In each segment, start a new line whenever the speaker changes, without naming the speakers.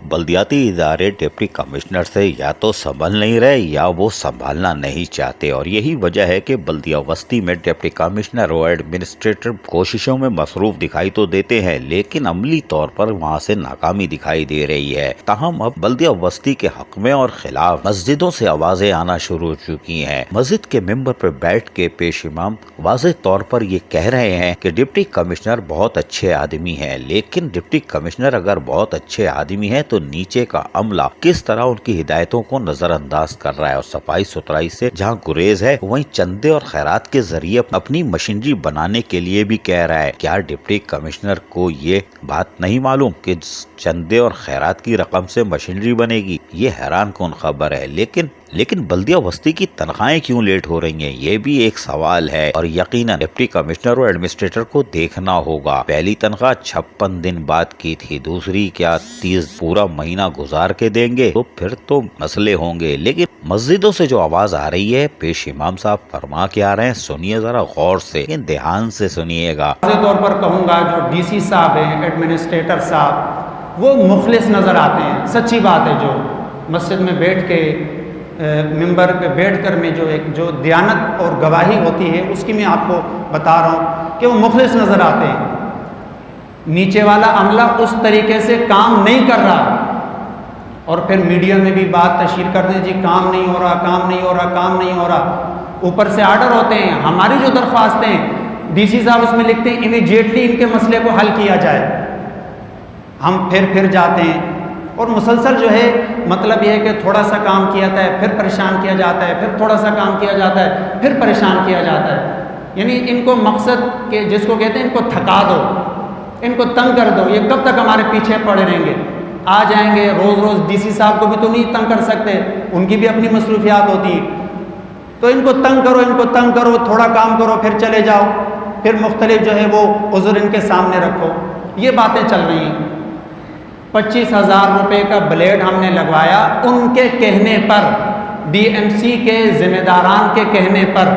बल्दियाती इदारे deputy commissioner से या तो संभल नहीं रहे या वो संभालना नहीं चाहते, और यही वजह है कि बल्दिया वस्ती में डिप्टी कमिश्नर और एडमिनिस्ट्रेटर कोशिशों में मसरूफ दिखाई तो देते हैं, लेकिन अमली तौर पर वहाँ से नाकामी दिखाई दे रही है। ताहम अब बल्दिया वस्ती के हक में और खिलाफ मस्जिदों से आवाजें आना शुरू हो चुकी हैं। मस्जिद के मिंबर पर बैठ के पेश इमाम वाज़ेह तौर पर ये कह रहे हैं कि डिप्टी कमिश्नर बहुत अच्छे आदमी हैं, लेकिन डिप्टी कमिश्नर अगर बहुत अच्छे आदमी हैं तो नीचे का अमला किस तरह उनकी हिदायतों को नजरअंदाज कर रहा है, और सफाई सुथराई से जहाँ गुरेज है वहीं चंदे और खैरात के जरिए अपनी मशीनरी बनाने के लिए भी कह रहा है। क्या डिप्टी कमिश्नर को ये बात नहीं मालूम कि चंदे और खैरात की रकम से मशीनरी बनेगी? ये हैरान कौन खबर है। लेकिन बल्दिया वस्ती की तनख्वाहें क्यों लेट हो रही हैं, ये भी एक सवाल है, और यकीनन डिप्टी कमिश्नर और एडमिनिस्ट्रेटर को देखना होगा। पहली तनख्वाह 56 दिन बाद की थी, दूसरी क्या 30 पूरा महीना गुजार के देंगे? तो फिर तो मसले होंगे। लेकिन मस्जिदों से जो आवाज आ रही है, पेश इमाम साहब फरमा के आ रहे हैं, सुनिए जरा गौर से, ध्यान से सुनिएगा।
तौर पर कहूँगा जो DC साहब हैं, एडमिनिस्ट्रेटर साहब, वो मुखलिस नजर आते हैं। सच्ची बात है, जो मस्जिद में बैठ के मिंबर पे बैठकर में जो दयानत और गवाही होती है, उसकी मैं आपको बता रहा हूँ कि वो मुखलिस नज़र आते हैं। नीचे वाला अमला उस तरीके से काम नहीं कर रहा, और फिर मीडिया में भी बात तशहीर कर दें, जी काम नहीं हो रहा, काम नहीं हो रहा, काम नहीं हो रहा। ऊपर से आर्डर होते हैं। हमारी जो दरख्वास्तें हैं, DC साहब उसमें लिखते हैं इमीडिएटली इनके मसले को हल किया जाए। हम फिर जाते हैं और मुसलसल जो है, मतलब ये है कि थोड़ा सा काम किया जाता है, फिर परेशान किया जाता है, फिर थोड़ा सा काम किया जाता है, फिर परेशान किया जाता है। यानी इनको मकसद के जिसको कहते हैं, इनको थका दो, इनको तंग कर दो। ये कब तक हमारे पीछे पड़े रहेंगे? आ जाएंगे रोज़ DC साहब को भी तो नहीं तंग कर सकते, उनकी भी अपनी मसरूफियात होती है। तो इनको तंग करो, थोड़ा काम करो, फिर चले जाओ, फिर मुख्तलिफ जो है वो उज़्र इनके सामने रखो। ये बातें चल रही हैं। 25,000 रुपये का ब्लेड हमने लगवाया उनके कहने पर, DMC के जिम्मेदारान के कहने पर,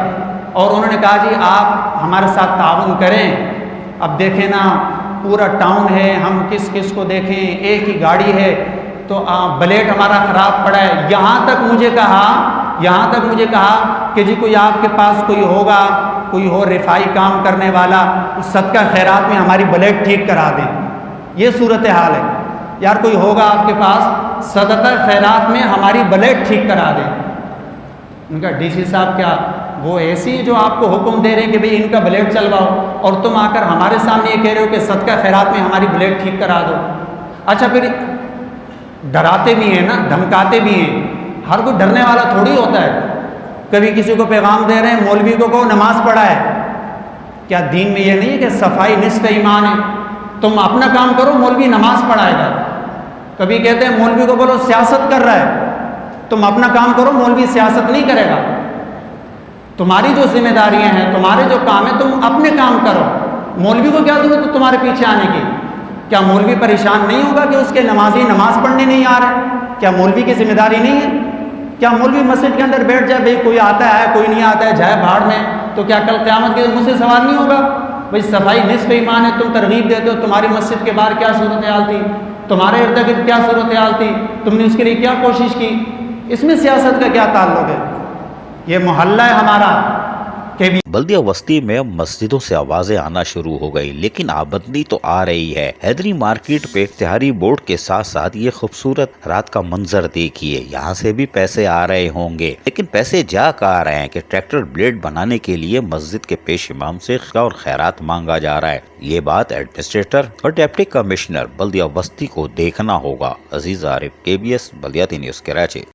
और उन्होंने कहा जी आप हमारे साथ ताउन करें। अब देखें ना, पूरा टाउन है, हम किस किस को देखें, एक ही गाड़ी है, तो ब्लेड हमारा ख़राब पड़ा है। यहाँ तक मुझे कहा कि जी कोई आपके पास कोई हो रिफाई काम करने वाला, सदका खैरात में हमारी ब्लेड ठीक करा दें। ये सूरत हाल है यार, कोई होगा आपके पास, सदका खैरात में हमारी ब्लेड ठीक करा दें। उनका DC साहब क्या वो ऐसी जो आपको हुक्म दे रहे हैं कि भाई इनका ब्लेड चलवाओ, और तुम आकर हमारे सामने ये कह रहे हो कि सदका खैरात में हमारी ब्लेड ठीक करा दो? अच्छा, फिर डराते भी हैं ना, धमकाते भी हैं। हर कोई डरने वाला थोड़ी होता है। कभी किसी को पैगाम दे रहे हैं, मौलवी को कहो नमाज पढ़ा है। क्या दीन में ये नहीं है कि सफाई निस्फ ईमान है? तुम अपना काम करो, मौलवी नमाज पढ़ाएगा। कभी कहते हैं मौलवी को बोलो सियासत कर रहा है, तुम अपना काम करो, मौलवी सियासत नहीं करेगा। तुम्हारी जो जिम्मेदारियां हैं, तुम्हारे जो काम है, तुम अपने काम करो। मौलवी को क्या जरूरत तुम्हारे पीछे आने की? क्या मौलवी परेशान नहीं होगा कि उसके नमाजी नमाज पढ़ने नहीं आ रहे? क्या मौलवी की जिम्मेदारी नहीं है? क्या मौलवी मस्जिद के अंदर बैठ जाए, भाई कोई आता है कोई नहीं आता है, जाए भाड़ में, तो क्या कल क़यामत के दिन मुझसे सवाल नहीं होगा? भाई सफाई निस्फ ईमान है, तुम तरगीब देते हो। तुम्हारी मस्जिद के बाहर क्या सूरत हाल थी, तुम्हारे इर्द गिर्द क्या सूरत हाल थी, तुमने उसके लिए क्या कोशिश की? इसमें सियासत का क्या ताल्लुक है? ये मोहल्ला है हमारा।
बल्दिया वस्ती में मस्जिदों से आवाजें आना शुरू हो गई, लेकिन आमदनी तो आ रही है। हैदरी मार्केट पे इफ्तिहारी बोर्ड के साथ साथ ये खूबसूरत रात का मंजर देखिए, यहाँ से भी पैसे आ रहे होंगे, लेकिन पैसे जा कहाँ रहे हैं कि ट्रैक्टर ब्लेड बनाने के लिए मस्जिद के पेश इमाम से और खैरात मांगा जा रहा है। ये बात एडमिनिस्ट्रेटर और डिप्टी कमिश्नर बल्दिया वस्ती को देखना होगा। अजीज आरिफ, KBS बल्दियाती न्यूज़, कराची।